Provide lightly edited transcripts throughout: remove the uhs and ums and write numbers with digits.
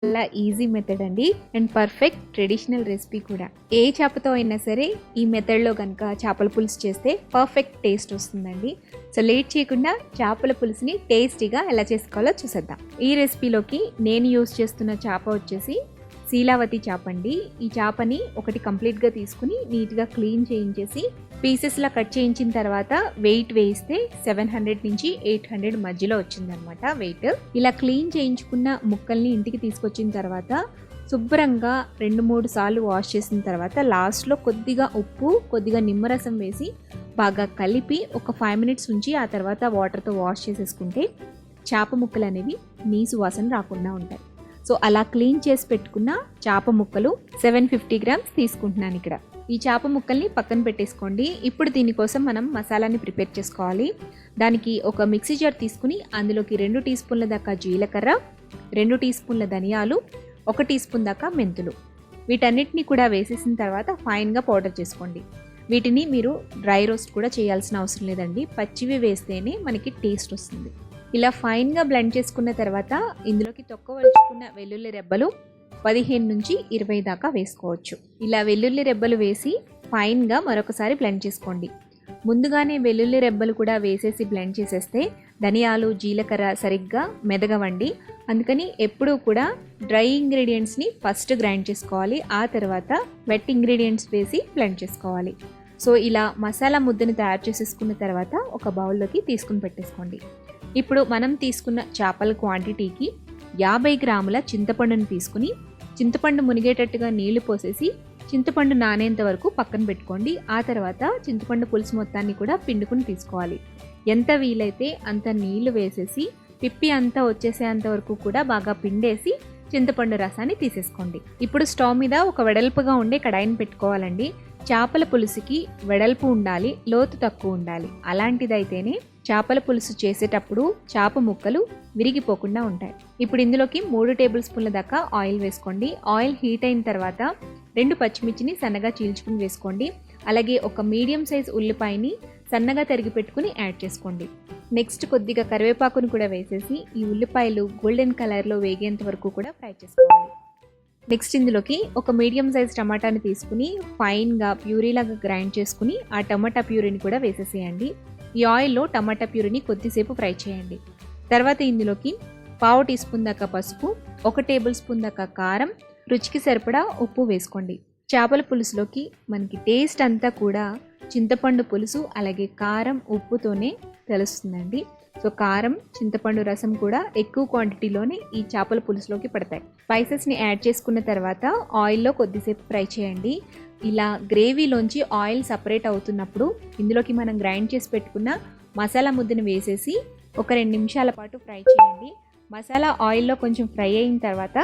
చాలా easy method అండి and perfect traditional recipe కూడా. ఏ చేపతో అయినా సరే ఈ మెథడ్లో కనుక చేపల పులుసు చేస్తే పర్ఫెక్ట్ టేస్ట్ వస్తుందండి. సో లేట్ చేయకుండా చేపల పులుసుని టేస్టీగా ఎలా చేసుకోవాలో చూసేద్దాం. ఈ రెసిపీలోకి నేను యూజ్ చేస్తున్న చేప వచ్చేసి శీలావతి చేప అండి. ఈ చేపని ఒకటి కంప్లీట్గా తీసుకుని నీట్గా క్లీన్ చేయించేసి పీసెస్లా కట్ చేయించిన తర్వాత వెయిట్ వేయిస్తే 700 నుంచి 800 మధ్యలో వచ్చిందనమాట వెయిట్. ఇలా క్లీన్ చేయించుకున్న ముక్కల్ని ఇంటికి తీసుకొచ్చిన తర్వాత శుభ్రంగా 2-3 సార్లు వాష్ చేసిన తర్వాత లాస్ట్లో కొద్దిగా ఉప్పు, కొద్దిగా నిమ్మరసం వేసి బాగా కలిపి ఒక 5 మినిట్స్ ఉంచి ఆ తర్వాత వాటర్తో వాష్ చేసేసుకుంటే చేప ముక్కలు అనేవి నీసు వాసన రాకుండా ఉంటాయి. సో అలా క్లీన్ చేసి పెట్టుకున్న చేప ముక్కలు 750 గ్రామ్స్ తీసుకుంటున్నాను ఇక్కడ. ఈ చేప ముక్కల్ని పక్కన పెట్టేసుకోండి. ఇప్పుడు దీనికోసం మనం మసాలాని ప్రిపేర్ చేసుకోవాలి. దానికి ఒక మిక్సీ జార్ తీసుకుని అందులోకి 2 టీ స్పూన్ల దాకా జీలకర్ర, 2 టీ స్పూన్ల ధనియాలు, 1 టీ స్పూన్ దాకా మెంతులు, వీటన్నిటిని కూడా వేసేసిన తర్వాత ఫైన్గా పౌడర్ చేసుకోండి. వీటిని మీరు డ్రై రోస్ట్ కూడా చేయాల్సిన అవసరం లేదండి, పచ్చివి వేస్తేనే మనకి టేస్ట్ వస్తుంది. ఇలా ఫైన్గా బ్లెండ్ చేసుకున్న తర్వాత ఇందులోకి తొక్కవలుచుకున్న వెల్లుల్లి రెబ్బలు 15 నుంచి 20 దాకా వేసుకోవచ్చు. ఇలా వెల్లుల్లి రెబ్బలు వేసి ఫైన్గా మరొకసారి బ్లెండ్ చేసుకోండి. ముందుగానే వెల్లుల్లి రెబ్బలు కూడా వేసేసి బ్లెండ్ చేసేస్తే ధనియాలు, జీలకర్ర సరిగ్గా మెదగవండి. అందుకని ఎప్పుడూ కూడా డ్రై ఇంగ్రీడియంట్స్ని ఫస్ట్ గ్రైండ్ చేసుకోవాలి, ఆ తర్వాత వెట్ ఇంగ్రీడియంట్స్ వేసి బ్లెండ్ చేసుకోవాలి. సో ఇలా మసాలా ముద్దను తయారు చేసేసుకున్న తర్వాత ఒక బౌల్లోకి తీసుకుని పెట్టేసుకోండి. ఇప్పుడు మనం తీసుకున్న చేపల క్వాంటిటీకి 50 గ్రాముల చింతపండును తీసుకుని చింతపండు మునిగేటట్టుగా నీళ్లు పోసేసి చింతపండు నానేంత వరకు పక్కన పెట్టుకోండి. ఆ తర్వాత చింతపండు పులుసు మొత్తాన్ని కూడా పిండుకుని తీసుకోవాలి. ఎంత వీలైతే అంత నీళ్లు వేసేసి పిప్పి అంతా వచ్చేసేంత వరకు కూడా బాగా పిండేసి చింతపండు రసాన్ని తీసేసుకోండి. ఇప్పుడు స్టవ్ మీద ఒక వెడల్పుగా ఉండే కడాయిని పెట్టుకోవాలండి. చేపల పులుసుకి వెడల్పు ఉండాలి, లోతు తక్కువ ఉండాలి. అలాంటిదైతేనే చేపల పులుసు చేసేటప్పుడు చేప ముక్కలు విరిగిపోకుండా ఉంటాయి. ఇప్పుడు ఇందులోకి 3 టేబుల్ స్పూన్ల దాకా ఆయిల్ వేసుకోండి. ఆయిల్ హీట్ అయిన తర్వాత 2 పచ్చిమిర్చిని సన్నగా చీల్చుకుని వేసుకోండి. అలాగే ఒక మీడియం సైజ్ ఉల్లిపాయని సన్నగా తరిగి పెట్టుకుని యాడ్ చేసుకోండి. నెక్స్ట్ కొద్దిగా కరివేపాకును కూడా వేసేసి ఈ ఉల్లిపాయలు గోల్డెన్ కలర్లో వేగేంత వరకు కూడా ఫ్రై చేసుకోవాలి. నెక్స్ట్ ఇందులోకి ఒక మీడియం సైజ్ టమాటాని తీసుకుని ఫైన్గా ప్యూరీలాగా గ్రైండ్ చేసుకుని ఆ టమాటా ప్యూరీని కూడా వేసేసేయండి. ఈ ఆయిల్లో టమాటా ప్యూరీని కొద్దిసేపు ఫ్రై చేయండి. తర్వాత ఇందులోకి 1/2 టీ స్పూన్ దాకా పసుపు, 1 టేబుల్ స్పూన్ దాకా కారం, రుచికి సరిపడా ఉప్పు వేసుకోండి. చేపల పులుసులోకి మనకి టేస్ట్ అంతా కూడా చింతపండు పులుసు అలాగే కారం ఉప్పుతోనే తెలుస్తుందండి. సో కారం, చింతపండు రసం కూడా ఎక్కువ క్వాంటిటీలోనే ఈ చేపల పులుసులోకి పడతాయి. స్పైసెస్ని యాడ్ చేసుకున్న తర్వాత ఆయిల్లో కొద్దిసేపు ఫ్రై చేయండి. ఇలా గ్రేవీలోంచి ఆయిల్ సపరేట్ అవుతున్నప్పుడు ఇందులోకి మనం గ్రైండ్ చేసి పెట్టుకున్న మసాలా ముద్దను వేసేసి ఒక 2 నిమిషాల పాటు ఫ్రై చేయండి. మసాలా ఆయిల్లో కొంచెం ఫ్రై అయిన తర్వాత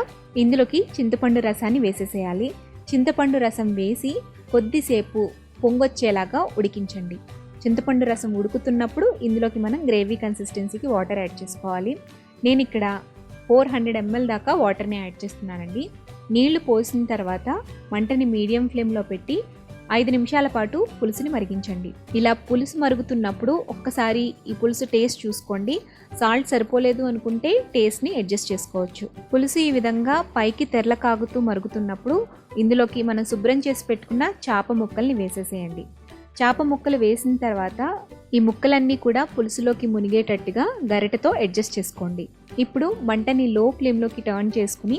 ఇందులోకి చింతపండు రసాన్ని వేసేసేయాలి. చింతపండు రసం వేసి కొద్దిసేపు పొంగొచ్చేలాగా ఉడికించండి. చింతపండు రసం ఉడుకుతున్నప్పుడు ఇందులోకి మనం గ్రేవీ కన్సిస్టెన్సీకి వాటర్ యాడ్ చేసుకోవాలి. నేను ఇక్కడ 400 ml దాకా వాటర్ని యాడ్ చేస్తున్నానండి. నీళ్లు పోసిన తర్వాత మంటని మీడియం ఫ్లేమ్లో పెట్టి 5 నిమిషాల పాటు పులుసుని మరిగించండి. ఇలా పులుసు మరుగుతున్నప్పుడు ఒక్కసారి ఈ పులుసు టేస్ట్ చూసుకోండి. సాల్ట్ సరిపోలేదు అనుకుంటే టేస్ట్ని అడ్జస్ట్ చేసుకోవచ్చు. పులుసు ఈ విధంగా పైకి తెరల కాగుతూ మరుగుతున్నప్పుడు ఇందులోకి మనం శుభ్రం చేసి పెట్టుకున్న చేప ముక్కల్ని వేసేసేయండి. చేప ముక్కలు వేసిన తర్వాత ఈ ముక్కలన్నీ కూడా పులుసులోకి మునిగేటట్టుగా గరిటెతో అడ్జస్ట్ చేసుకోండి. ఇప్పుడు మంటని లో ఫ్లేమ్లోకి టర్న్ చేసుకుని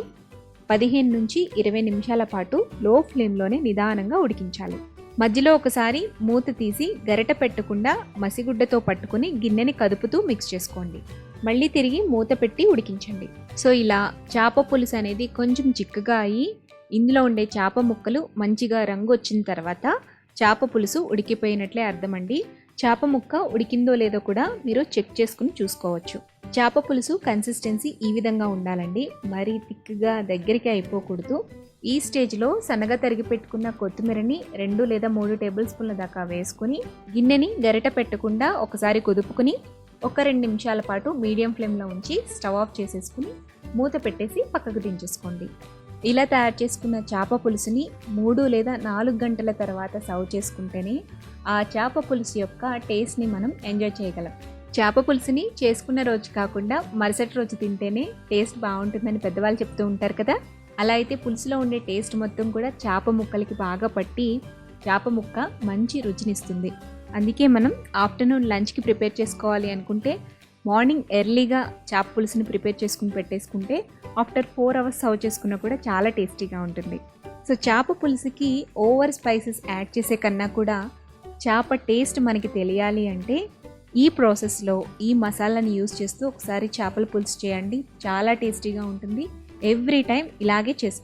15 నుంచి 20 నిమిషాల పాటు లో ఫ్లేమ్లోనే నిదానంగా ఉడికించాలి. మధ్యలో ఒకసారి మూత తీసి గరిటె పెట్టకుండా మసిగుడ్డతో పట్టుకుని గిన్నెని కదుపుతూ మిక్స్ చేసుకోండి. మళ్ళీ తిరిగి మూత పెట్టి ఉడికించండి. సో ఇలా చేప పులుసు అనేది కొంచెం చిక్కగా అయ్యి ఇందులో ఉండే చేప ముక్కలు మంచిగా రంగు వచ్చిన తర్వాత చేప పులుసు ఉడికిపోయినట్లే అర్థమండి. చేప ముక్క ఉడికిందో లేదో కూడా మీరు చెక్ చేసుకుని చూసుకోవచ్చు. చేప పులుసు కన్సిస్టెన్సీ ఈ విధంగా ఉండాలండి, మరీ థిక్గా దగ్గరికి అయిపోకూడదు. ఈ స్టేజ్లో సన్నగా తరిగి పెట్టుకున్న కొత్తిమీరని 2 లేదా 3 టేబుల్ స్పూన్ల దాకా వేసుకుని గిన్నెని గరిటె పెట్టకుండా ఒకసారి కుదుపుకుని ఒక 2 నిమిషాల పాటు మీడియం ఫ్లేమ్లో ఉంచి స్టవ్ ఆఫ్ చేసేసుకుని మూత పెట్టేసి పక్కకు దించేసుకోండి. ఇలా తయారు చేసుకున్న చేప పులుసుని 3 లేదా 4 గంటల తర్వాత సర్వ్ చేసుకుంటేనే ఆ చేప పులుసు యొక్క టేస్ట్ని మనం ఎంజాయ్ చేయగలం. చేప పులుసుని చేసుకున్న రోజు కాకుండా మరుసటి రోజు తింటేనే టేస్ట్ బాగుంటుందని పెద్దవాళ్ళు చెప్తూ ఉంటారు కదా. అలా అయితే పులుసులో ఉండే టేస్ట్ మొత్తం కూడా చేప ముక్కలకి బాగా పట్టి చేప ముక్క మంచి రుచినిస్తుంది. అందుకే మనం ఆఫ్టర్నూన్ లంచ్కి ప్రిపేర్ చేసుకోవాలి అనుకుంటే మార్నింగ్ ఎర్లీగా చేప పులుసుని ప్రిపేర్ చేసుకుని పెట్టేసుకుంటే ఆఫ్టర్ 4 hours సర్వ్ చేసుకున్నా కూడా చాలా టేస్టీగా ఉంటుంది. సో చేప పులుసుకి ఓవర్ స్పైసెస్ యాడ్ చేసే కన్నా కూడా చేప టేస్ట్ మనకి తెలియాలి అంటే ఈ ప్రాసెస్లో ఈ మసాలాని యూస్ చేస్తూ ఒకసారి చేపల పులుసు చేయండి. చాలా టేస్టీగా ఉంటుంది. ఎవ్రీ టైం ఇలాగే చేసుకోవాలి.